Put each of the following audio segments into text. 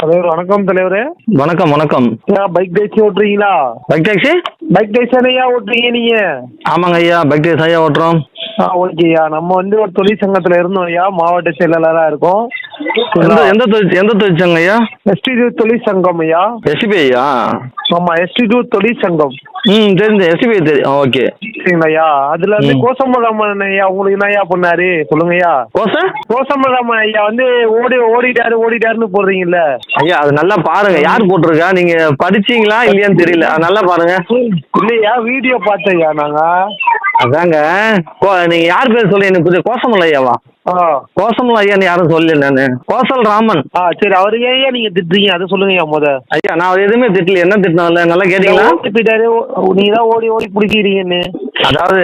தலைவர் வணக்கம் தலைவரே. வணக்கம் வணக்கம். பைக் டாக்ஸி ஓட்டுறீங்களா? Bike taxi? பைக் டாக்ஸி ஐயா ஓட்டுறீங்க நீங்க? ஆமாங்க ஐயா, பைக் டாக்ஸி ஐயா ஓட்டுறோம். ஓகேயா. நம்ம ஒரு தொழிற்சங்கத்துல இருந்தோம் ஐயா, மாவட்ட செயலாளரா இருக்கோம். எந்த தொழிற்சங்கம் ஐயா? எஸ்டி தொழிற்சங்கம் ஐயா. எஸ்டிபி ஐயா? ஆமா, எஸ்டி தொழிற்சங்கம். தெரிஞ்சு எஸ்டிபி தெரியும். ஓகே சரிங்களா ஐயா. அதுல இருந்து கோசமராமன் ஐயா உங்களுக்கு என்ன ஐயா பண்ணாரு சொல்லுங்க ஐயா. கோசமராமன் ஐயா ஓடிட்டாருன்னு போடுறீங்கல்ல ஐயா, அது நல்லா பாருங்க. யார் போட்டிருக்கா? நீங்க படிச்சீங்களா இல்லையான்னு தெரியல, அது நல்லா பாருங்க. இல்லையா, வீடியோ பார்த்தையா நாங்க. அதாங்க, நீங்க யார் பேர் சொல்லி எனக்கு புரியுது. கோசமல் ஐயாவா? கோசமல் ஐயான்னு யாரும் சொல்லல நானு. கோசல் ராமன். சரி, அவரு ஏன் நீங்க திட்டுறீங்க அதை சொல்லுங்க ஐயா. ஐயா நான் அவர் எதுவுமே திட்டல. என்ன திட்டினால நல்லா கேட்டீங்களா? நீங்க தான் ஓடி பிடிக்கிறீங்கன்னு. அதாவது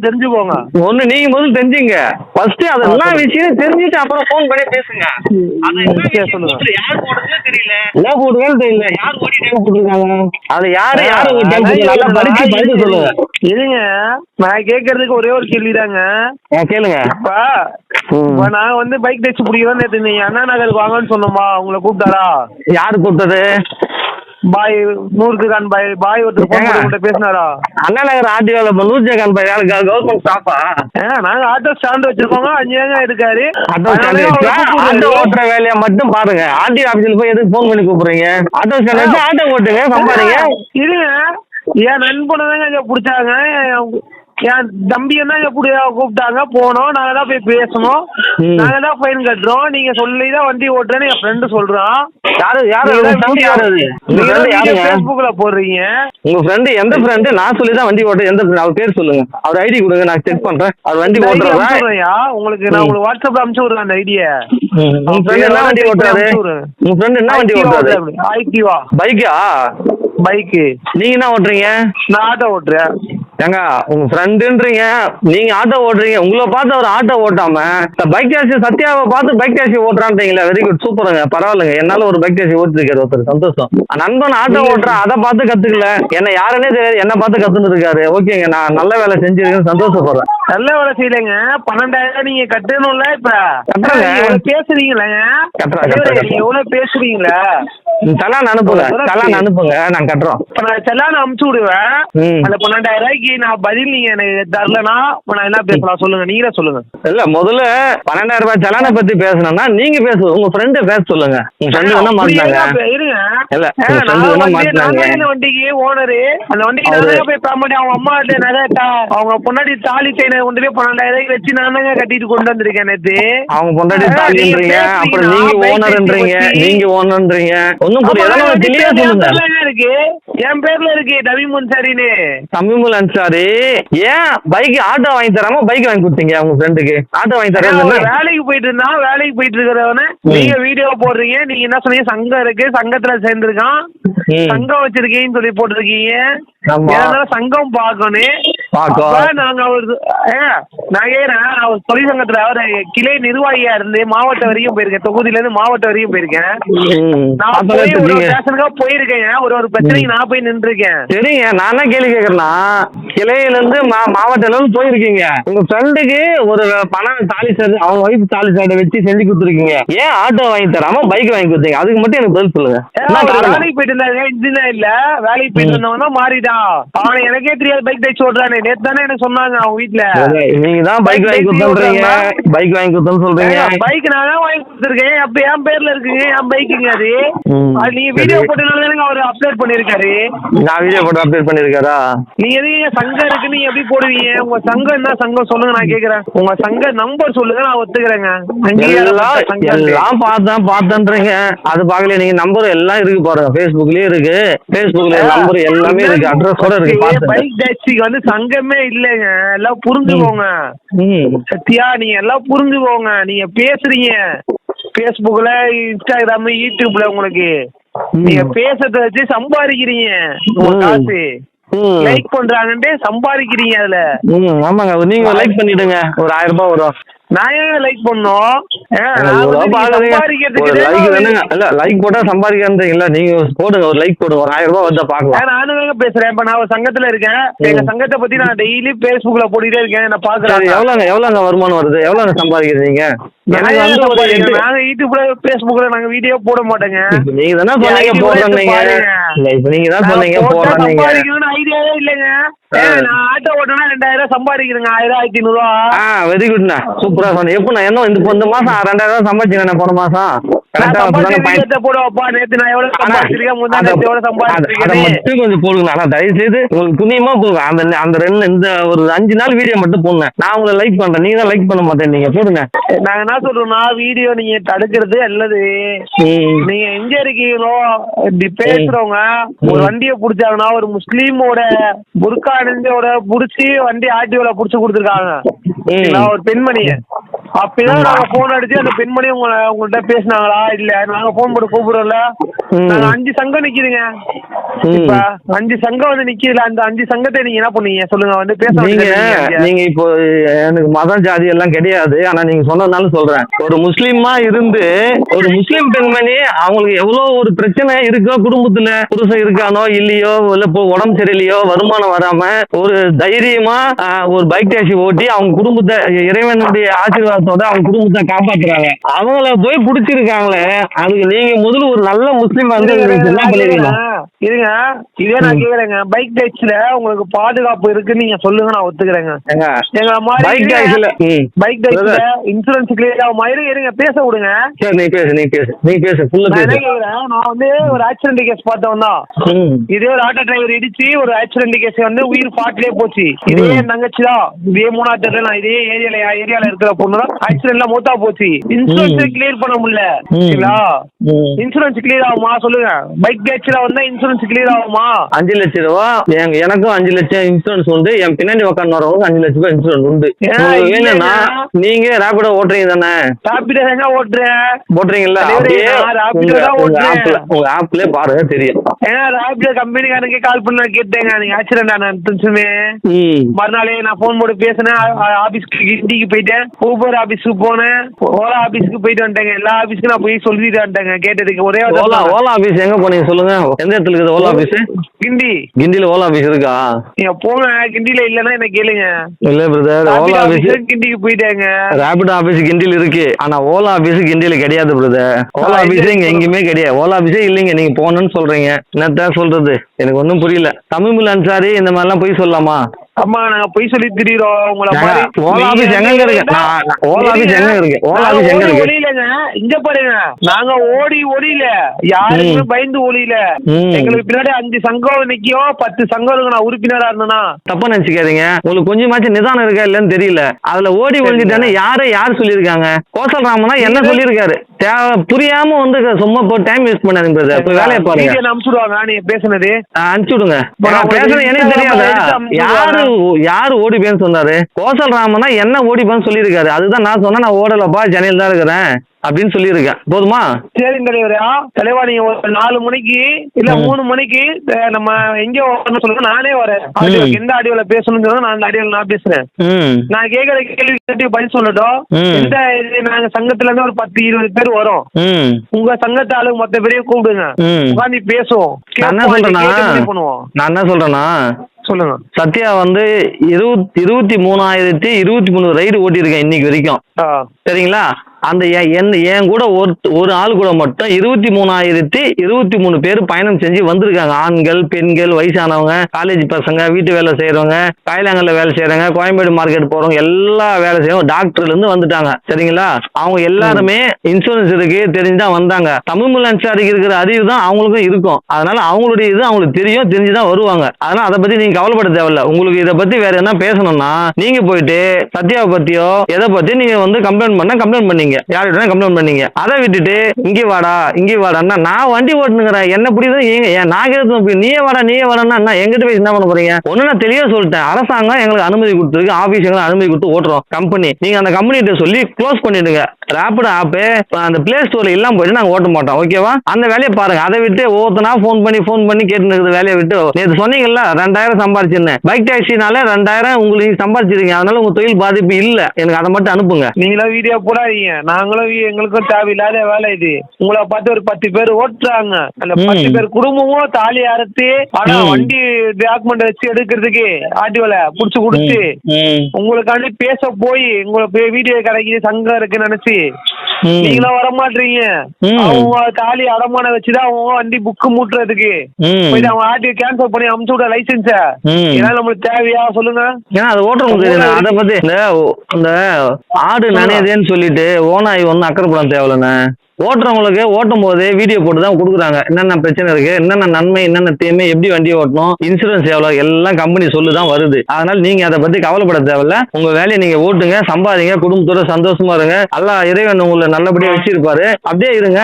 தெரிஞ்சுக்கோங்க. ஒண்ணு நீங்க முதல்ல தெரிஞ்சுங்க. ஃபர்ஸ்ட் அதெல்லாம் விஷயம் தெரிஞ்சுட்டு அப்புறம் போன் பண்ணி பேசுங்க. சொல்லுங்க. யார் போடுறதுன்னு தெரியல, என்ன போடுறதுன்னு தெரியல, யார் ஓடிட்டாங்க போட்டுருக்காங்க. அது யாரு நல்லா படிச்சு சொல்லுங்க. இருங்க, நான் கேட்கறதுக்கு ஒரே ஒரு கேள்விதாங்க. கேளுங்க. இப்ப நான் பைக் டாக்ஸி பிடிக்கிறோம். நேற்று நீங்க அண்ணா நகருக்கு வாங்கன்னு சொன்னோமா, உங்களை கூப்பிட்டாரா? யாரு கூப்பிட்டது? பாய் நூறுகான் பாய் ஒருத்தர் பேசினாரா? அண்ணா நகர் ஆர்டிஓல நூறுகான் பாய் கவர்மெண்ட் ஸ்டாஃபா? நாங்க ஆட்டோ ஸ்டாண்ட் வச்சிருக்கோங்க. 5 இருக்காரு. ஆட்டோ ஓட்டுற வேலையை மட்டும் பாருங்க. ஆர்டிஓ ஆபீஸ்ல போய் எதுக்கு போன் பண்ணி கூப்பிடுறீங்க? ஆட்டோ ஸ்டாண்ட் வச்சு ஆட்டோ ஓட்டுங்க, சம்பாதிங்க. இருங்க, என் நண்பனை பிடிச்சாங்க. என் தம்பி என்ன கூப்பிட்டாங்க, போனோம். நாங்க தான் போய் பேசணும். நாங்க தான் ஃபைன் கட்டுறோம். நீங்க சொல்லிதான் வண்டி ஓட்டுறேன்னு என் ஃப்ரெண்டு சொல்றான். பேஸ்புக்ல போடுறீங்க. உங்க ஃப்ரெண்டு எந்த ஃப்ரெண்டு? நான் சொல்லிதான் வண்டி ஓட்டுறேன். எந்த ஃப்ரெண்ட்? அவர் பேர் சொல்லுங்க, அவர் ஐடி கொடுங்க, நான் செக் பண்றேன். அவர் வண்டி ஓட்டுறதா உங்களுக்கு நான் உங்களுக்கு வாட்ஸ்அப்ல அனுப்பிச்சு விடுறேன் அந்த ஐடியா. உங்க ஃப்ரெண்ட் என்ன வண்டி ஓட்டுறாரு? உங்க ஃப்ரெண்ட் என்ன வண்டி ஓட்டுறாரு? பைக்கா? பைக்கு. நீங்க என்ன ஓட்டுறீங்க? நான் ஆட்டோ ஓட்டுறேன். ஏங்க, உங்க ஃப்ரெண்டுன்றீங்க, நீங்க ஆட்டோ ஓட்டுறீங்க. உங்களை பார்த்து அவர் ஆட்டோ ஓட்டாம பைக் டாக்ஸி சத்யாவை பார்த்து பைக் டாக்ஸி ஓட்டுறான்றீங்களா? வெரி குட், சூப்பருங்க, பரவாயில்லைங்க. என்னால ஒரு பைக் டாக்ஸி ஓட்டிருக்காரு ஒருத்தர், சந்தோஷம். நண்பன் ஆட்டோ ஓட்டுறேன், அதை பார்த்து கத்துக்கல. என்ன யாருன்னே தெரியாது, என்ன பார்த்து கத்துன்னு இருக்காரு. ஓகேங்க, நான் நல்ல வேலை செஞ்சிருக்கேன்னு சந்தோஷப்படுறேன். நல்ல வேலை செய்யலைங்க. 12,000 நீங்க கட்டணும்ல. இப்ப பேசுறீங்களா? எவ்வளவு பேசுறீங்களா? செலான் அனுப்புங்க, செலான் அனுப்புங்க, நான் கட்டுறோம். நான் செலான் அனுப்பிச்சு விடுவேன். அந்த 12,000 ரூபாய்க்கு நான் பதில் நீங்க எனக்கு தரலன்னா நான் என்ன பேசலாம் சொல்லுங்க, நீங்களே சொல்லுங்க. இல்ல, முதல்ல 12,000 ரூபாய் செலானை பத்தி பேசணும்னா நீங்க பேசுங்க, உங்க ஃப்ரெண்டு பேச சொல்லுங்க. உங்க ஃப்ரெண்டு என்ன மாட்டாங்க? இருங்க, இல்ல வண்டிக்கு ஓனரு, அந்த வண்டிக்கு நான் போய் பேமெண்ட் அவங்க அம்மா அவங்க பொண்டாடி தாலி செயினை கொண்டு போய் 12,000 ரூபாய்க்கு வச்சு நானுங்க கட்டிட்டு கொண்டு வந்திருக்கேன் நேத்து. அவங்க பொண்டாடி தாலின்றீங்க, அப்புறம் நீங்க ஓனர்ன்றீங்க, நீங்க ஓனர்ன்றீங்க. ஒன்னும் புரியல, தெளிவா சொல்லுங்க. இருக்கு, என் பேர்ல இருக்கு தமிமுல் அன்சாரின்னு. தமிமுல் அன்சாரி ஏன் பைக் ஆட்டோ வாங்கி தராம பைக் வாங்கி கொடுத்தீங்க உங்க ஃப்ரெண்டுக்கு? ஆட்டோ வாங்கி தரேன். வேலைக்கு போயிட்டு இருந்தா, வேலைக்கு போயிட்டு இருக்கிறவன நீங்க வீடியோ போடுறீங்க. நீங்க என்ன சொன்னீங்க? சங்கம் இருக்கு, சங்கத்துல சேர்ந்திருக்கான், சங்கம் வச்சிருக்கீங்கன்னு சொல்லி போட்டிருக்கீங்க. சங்கம் பாக்கணும். நாங்க அவர் தொழிற்சங்கத்துல அவர் கிளை நிர்வாகியா இருந்து மாவட்ட வரைக்கும் போயிருக்கேன். தொகுதியில இருந்து மாவட்ட வரைக்கும் போயிருக்கேன். நான் போயிருக்கேன். ஒரு பிரச்சனைக்கு நான் போய் நின்றுருக்கேன். சரிங்க, நான் என்ன கேள்வி கேக்குறேன்னா, கிளையில இருந்து மாவட்ட அளவு போயிருக்கீங்க. உங்க ஃப்ரெண்டுக்கு ஒரு பணம் தாலி சார், அவங்க ஒய்ஃப் தாலி சார்ட வச்சு செஞ்சு கொடுத்துருக்கீங்க. ஏன் ஆட்டோ வாங்கி தராம பைக் வாங்கி கொடுத்தீங்க? அதுக்கு மட்டும் எனக்கு பதில் சொல்லுங்க. வேலைக்கு போயிட்டு இருந்தாங்க, இதுதான் இல்ல. வேலைக்கு போயிட்டு இருந்தவங்க தான் மாறிட்டான். அவனை எனக்கே தெரியாது பைக் டாக்ஸி ஓட்டுறானே. நேத்து தானே எனக்கு சொன்னாங்க அவங்க வீட்டுல. நீங்க தான் பைக் வாங்கி கொடுத்துறீங்க, பைக் வாங்கி கொடுத்தோன்னு சொல்றீங்க. பைக் நான் தான் வாங்கி கொடுத்துருக்கேன். அப்ப என் பேர்ல இருக்குங்க, என் பைக்குங்க. அது நீங்க வீடியோ போட்டனால அவர் அப்லோட் பண்ணிருக்காரு. நான் வீடியோ போட்டு அப்லோட் பண்ணிருக்காரா? நீங்க எதுவும் சங்கம் இருக்கு, நீங்க எப்படி போடுவீங்க? உங்க சங்கம் என்ன சங்கம் சொல்லுங்க, நான் கேக்குறேன். உங்க சங்க நம்பர் சொல்லுங்க, நான் ஒத்துக்கிறேங்க. எல்லாம் பார்த்தேன்றீங்க, அது பாக்கல. நீங்க நம்பர் எல்லாம் இருக்கு பாருங்க, பேஸ்புக்லயே இருக்கு. பேஸ்புக்ல நம்பர் எல்லாமே இருக்கு, அட்ரஸோட இருக்கு. பைக் டாக்ஸிக்கு சங்கமே இல்லைங்க. எல்லாம் புரிஞ்சுக்கோங்க சத்யா, நீங்க எல்லாம் புரிஞ்சுக்கோங்க. நீங்க பேசுறீங்க பேஸ்புக்ல, இன்ஸ்டாகிராம், யூடியூப்ல, உங்களுக்கு நீங்க பேசுறத வச்சு சம்பாதிக்கிறீங்க. காசு லைக் பண்றாங்கன்ட்டு சம்பாதிக்கிறீங்க அதுல. ஆமாங்க, நீங்க லைக் பண்ணிடுங்க, ஒரு 1000 ரூபாய் வரும். நான் ஏன் லைக் பண்ணோம்? லைக் போட்டா சம்பாதிக்கிறீங்களா? நீங்க போடுங்க, ஒரு லைக் போடுங்க, ஒரு 1000 ரூபாய் வந்தா பாக்கலாம். நானும் பேசுறேன். இப்ப நான் ஒரு சங்கத்துல இருக்கேன். எங்க சங்கத்தை பத்தி நான் டெய்லி பேஸ்புக்ல போட்டுட்டே இருக்கேன். நான் பாக்குறேன். எவ்வளவுங்க வருமானம் வருது? எவ்வளவு சம்பாதிக்கிறீங்க? நாங்க யூடியூப்ல பேஸ்புக்ல நாங்க வீடியோ போட மாட்டேங்க. நீங்க தானே சொன்னீங்க போடுறீங்க. இப்ப நீங்க தான் சொன்னீங்க போடுறீங்க. ஐடியாவே இல்லைங்க. நான் ஆட்டோ ஓட்டனா 2000 சம்பாதிக்கிறேங்க. 1000 1500. வெரி குட்ண்ணா, சூப்பரா சொன்னீங்க. எப்ப என்ன இந்த மாசம் 2000 சம்பாதிச்சீங்க? போன மாசம் கொஞ்சம் போடுங்க. ஆனா தயவு செய்து உங்களுக்கு துணியமா போடுங்க. அந்த இந்த ஒரு 5 நாள் வீடியோ மட்டும் போடுங்க. நான் உங்களை லைக் பண்றேன், நீங்க தான் லைக் பண்ண மாட்டேன். நீங்க போடுங்க. நாங்க என்ன சொல்றோம்னா, வீடியோ நீங்க தடுக்கிறது அல்லது நீங்க எங்க இருக்கீங்களோ இப்படி பேசுறவங்க ஒரு வண்டியை புடிச்சாங்கன்னா ஒரு முஸ்லீமோட புர்கா அணிஞ்சோட புடிச்சு வண்டி ஆர்டிஓல புடிச்சு கொடுத்துருக்காங்க ஒரு பெண்மணிய. அப்பதான் நாங்க போன் அடிச்சு அந்த பெண்மணி உங்கள்கிட்ட பேசினாங்களா? இல்ல நாங்க போன் போட்டு கூப்பிடுறோம்ல. நாங்க 5 சங்கம் நிக்குதுங்க. இப்ப 5 சங்கம் வந்து நிக்கல. அந்த 5 சங்கத்தை நீங்க என்ன பண்ணீங்க சொல்லுங்க? வந்து பேச நீங்க இப்போ எனக்கு மதம் ஜாதி எல்லாம் கிடையாது. ஆனா நீங்க சொன்னதுனால சொல்றேன். ஒரு முஸ்லீமா இருந்து ஒரு முஸ்லீம் பெண்மணி அவங்களுக்கு எவ்வளவு ஒரு பிரச்சனை இருக்கோ குடும்பத்துல, புருஷன் இருக்கானோ இல்லையோ, இல்ல உடம்பு சரியில்லையோ, வருமானம் வராம ஒரு தைரியமா ஒரு பைக் டாக்ஸி ஓட்டி அவங்க குடும்பத்தை இறைவனுடைய ஆசீர்வாதத்தோட அவங்க குடும்பத்தை காப்பாத்துறாங்க. அவங்கள போய் பிடிச்சிருக்காங்களே, அதுக்கு நீங்க முதல்ல ஒரு நல்ல முஸ்லீம் வந்து என்ன பண்ணிருக்கீங்க? இருங்க, இதே நான் கேக்குறேங்க. பைக் டாக்ஸில உங்களுக்கு பாதுகாப்பு இருக்குன்னு நீங்க சொல்லுங்க, நான் ஒத்துக்கிறேங்க. எங்க மாதிரி பைக் டாக்ஸில இன்சூரன்ஸ் கிளியர் ஆகுமா? இருங்க பேச விடுங்க. சரி, நீ பேசு ஃபுல்லா பேசு. நான் வந்து ஒரு ஆக்சிடென்ட் கேஸ் பார்த்தவன் தான். இதே ஒரு ஆட்டோ டிரைவர் இடிச்சு ஒரு ஆக்சிடென்ட் கேஸ் வந்து உயிர் பாட்டிலே போச்சு. இதே தங்கச்சி தான். இதே 3ஆவது தெருல நான் இதே ஏரியால இருக்கிற பொண்ணு தான் ஆக்சிடென்ட்ல மூத்தா போச்சு. இன்சூரன்ஸ் கிளியர் பண்ண முடியல. இன்சூரன்ஸ் கிளியர் ஆகுமா சொல்லுங்க? பைக் டாக்ஸில வந்தா இன்சூரன்ஸ் கிளியர் ஆகுமா? 5 லட்சம் ரூபா எனக்கும் 5 லட்சம் இன்சூரன்ஸ் உண்டு. என் பின்னாடி உட்காந்து வரவங்க 5 லட்சம் ரூபாய் இன்சூரன்ஸ் உண்டு. வேணும்னா நீங்க ரேபிடோ ஓட்டுறீங்க தானே? ரேபிடோ ஓட்டுறீங்களா? உங்க ஆப்ல பாருங்க தெரியும். ரேபிடோ கம்பெனிக்காரங்க கால் பண்ண கேட்டேங்க. நீங்க ஆக்சிடென்ட் ஆனதுமே மறுநாளே நான் போன் போட்டு பேசினேன். ஆபீஸ்க்கு கிண்டிக்கு போயிட்டேன். ஊபர் ஆபீஸ்க்கு போனேன். ஓலா ஆபீஸ்க்கு போயிட்டு வந்துட்டேங்க. எல்லா ஆபீஸ்க்கு நான் போய் சொல்லிட்டு வந்துட்டேங்க. கேட்டதுக்கு ஒரே ஓலா ஆபீஸ் எங்க போனீங்க சொல்லுங்க? எந்த இடத்துல இருக்குது ஓலா ஆபீஸ்? கிண்டில ஓலா ஆபீஸ் இருக்கா? நீங்க போங்க. கிண்டில இல்லன்னா என்ன கேளுங்க. இல்ல பிரதர், ஓலா ஆபீஸ் கிண்டிக்கு போயிட்டாங்க. ரேபிடோ ஆபீஸ் கிண்டில இருக்கு. ஆனா ஓலா ஆபீஸ் கிண்டில கிடையாது பிரதர். ஓலா ஆபீஸ் இங்க எங்கேயுமே கிடையாது. ஓலா ஆபீஸே இல்லைங்க. நீங்க போகணும்னு சொல்றீங்க. என்னத்தான் சொல்றது எனக்கு ஒன்றும் புரியல. தமிழ் அன்சாரி இந்த மாதிரிலாம் போய் சொல்லலாமா? அம்மா நாங்க போய் சொல்லி திரியோம். உங்களை ஓலா ஆபீஸ் எங்க இருக்கு? ஓலா ஆபீஸ் எங்க இருக்கு? ஓலா ஆபீஸ் எங்க இருக்கு? ஒளியிலங்க. இங்க பாருங்க, நாங்க ஒளியில யாருமே பயந்து ஒளியில. எங்களுக்கு பின்னாடி 5 சங்கம் நிக்கும், 10 சங்கம் நான் உறுப்பினரா இருந்தேன்னா. தப்பா நினைச்சுக்காதீங்க. உங்களுக்கு கொஞ்சமாச்சும் நிதானம் இருக்கா இல்லன்னு தெரியல. அதுல ஓடி ஒழிஞ்சிட்டானே யார் சொல்லியிருக்காங்க? கோசல் ராமனா என்ன சொல்லியிருக்காரு? புரியாம வந்து சும்மா போ டைம் வேஸ்ட் பண்ணாதீங்க. வேலையை பாருங்க. அனுப்பிச்சுடுவாங்க. நீங்க பேசுனது அனுப்பிச்சு விடுங்க. பேசுறது எனக்கு தெரியாதா? யாரு ஓடிப்பேன்னு சொன்னாரு? கோசல் ராமனா என்ன ஓடிப்பான்னு சொல்லியிருக்காரு. அதுதான் நான் சொன்னேன். நான் ஓடலப்பா, சென்னையில் தான் இருக்கிறேன் அப்படின்னு சொல்லியிருக்கேன். போதுமா? சரி தலைவா, நீங்க ஒரு 4 மணிக்கு இல்ல 3 மணிக்கு நம்ம எங்க வரணும் சொல்லுங்க. நானே வரேன். எந்த ஆடியோல பேசணும்னு சொல்லுங்க. நான் அந்த ஆடியோல நான் பேசுறேன். நான் கேட்கற கேள்வி பதில் சொல்லட்டும். நாங்க சங்கத்துல இருந்து ஒரு 10-20 பேர் வரோம். உங்க சங்கத்து ஆளுங்க மொத்த பேரையும் கூப்பிடுங்க. உட்காந்து பேசுவோம். நான் என்ன சொல்றேன்னா சொல்லுங்க. சத்யா வந்து 23,023 ரைடு ஓட்டியிருக்கேன் இன்னைக்கு வரைக்கும். சரிங்களா? அந்த என் கூட ஒரு ஆள் கூட மட்டும் 23,023 பேர் பயணம் செஞ்சு வந்திருக்காங்க. ஆண்கள், பெண்கள், வயசானவங்க, காலேஜ் பசங்க, வீட்டு வேலை செய்யறவங்க, காயிலாங்கல்ல வேலை செய்யறவங்க, கோயம்பேடு மார்க்கெட் போறவங்க, எல்லா வேலை செய்யறவங்க, டாக்டர்ல இருந்து வந்துட்டாங்க. சரிங்களா? அவங்க எல்லாருமே இன்சூரன்ஸ் இருக்கு தெரிஞ்சுதான் வந்தாங்க. தமிழ் அன்சாரிக்கு இருக்கிற அறிவு தான் அவங்களுக்கும் இருக்கும். அதனால அவங்களுடைய இது அவங்களுக்கு தெரிஞ்சுதான் வருவாங்க. அதனால அதை பத்தி நீங்க கவலைப்பட தேவையில்ல. உங்களுக்கு இதை பத்தி வேற என்ன பேசணும்னா நீங்க போயிட்டு சத்யாவை பத்தியோ எதை பத்தி நீங்க வந்து கம்ப்ளைண்ட் பண்ணீங்க. பண்ணீங்க, யார்கிட்ட கம்ப்ளைண்ட் பண்ணீங்க. அதை விட்டுட்டு இங்கே வாடான்னா நான் வண்டி ஓட்டுனுங்கிறேன், என்ன புரியுது நான் கேட்க நீயே வாடான்னா எங்கிட்ட போய் என்ன பண்ண போறீங்க? ஒண்ணு நான் தெளிவா சொல்லிட்டேன், அரசாங்கம் எங்களுக்கு அனுமதி கொடுத்துருக்கு, ஆபீஸ் எங்களுக்கு அனுமதி கொடுத்து ஓட்டுறோம் கம்பெனி. நீங்க அந்த கம்பெனிகிட்ட சொல்லி க்ளோஸ் பண்ணிடுங்க. ரேபிடோ ஆப்பு அந்த பிளே ஸ்டோர்ல இல்லாம போயிட்டு நாங்க ஓட்ட மாட்டோம், ஓகேவா? அந்த வேலையை பாருங்க. அதை விட்டு ஒவ்வொருத்தனா ஃபோன் பண்ணி கேட்டு இருக்கிற வேலையை விட்டு, நேற்று சொன்னீங்கல்ல 2000 சம்பாரிச்சுன்னு, பைக் டாக்ஸினால 2000 உங்களுக்கு சம்பாதிச்சிருக்கீங்க, அதனால உங்க தொழில் பாதிப்பு இல்ல. எனக்கு அதை மட்டும் அனுப்புங்க. நீங்களும் வீடியோ போடாதீங்க, நாங்களும் எங்களுக்கும் தேவையில்லாத வேலை இது. உங்களை பார்த்து ஒரு 10 பேர் ஓட்டுறாங்க, அந்த 10 பேர் குடும்பமும் தாலி அறுத்து ஆனா வண்டி டாக்குமெண்ட் வச்சு எடுக்கிறதுக்கு ஆர்டிஓல புடிச்சு கொடுத்து உங்களுக்காண்டி பேச போய் உங்களுக்கு வீடியோ கிடைக்குது சங்கம் இருக்குன்னு நினைச்சு நீங்களும் வர மாட்டீங்க. அவங்க தாலி அடமான வச்சுதான் அவங்க வண்டி புக்கு மூட்டுறதுக்கு போயிட்டு அவங்க ஆர்டிஓ கேன்சல் பண்ணி அமுச்சு விட லைசன்ஸ. ஏன்னா நம்மளுக்கு தேவையா சொல்லுங்க? ஏன்னா அது ஓட்டுறவங்க அதை பத்தி இந்த ஆடு நனையுதுன்னு சொல்லிட்டு ஓனாய் ஒன்னும் அக்கறைப்படம் தேவையில்லண்ணே. ஓட்டுறவங்களுக்கு ஓட்டும் போது வீடியோ போட்டு தான் கொடுக்குறாங்க, என்னென்ன பிரச்சனை இருக்கு, என்னென்ன நன்மை, என்னென்ன தீமை, எப்படி வண்டியை ஓட்டணும், இன்சூரன்ஸ் எவ்வளோ, எல்லாம் கம்பெனி சொல்லி தான் வருது. அதனால நீங்க அதை பத்தி கவலைப்பட தேவையில்ல. உங்க வேலையை நீங்க ஓட்டுங்க, சம்பாதிங்க, குடும்பத்தோட சந்தோஷமா இருங்க. எல்லாம் இறைவன் உங்களை நல்லபடியா வச்சிருப்பாரு. அப்படியே இருங்க.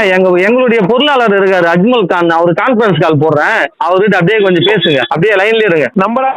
எங்களுடைய பொருளாளர் இருக்காரு அஜ்மல் கான், அவரு கான்ஃபரன்ஸ் கால் போடுறேன், அவர்கிட்ட அப்படியே கொஞ்சம் பேசுங்க, அப்படியே லைன்ல இருங்க. நம்பரா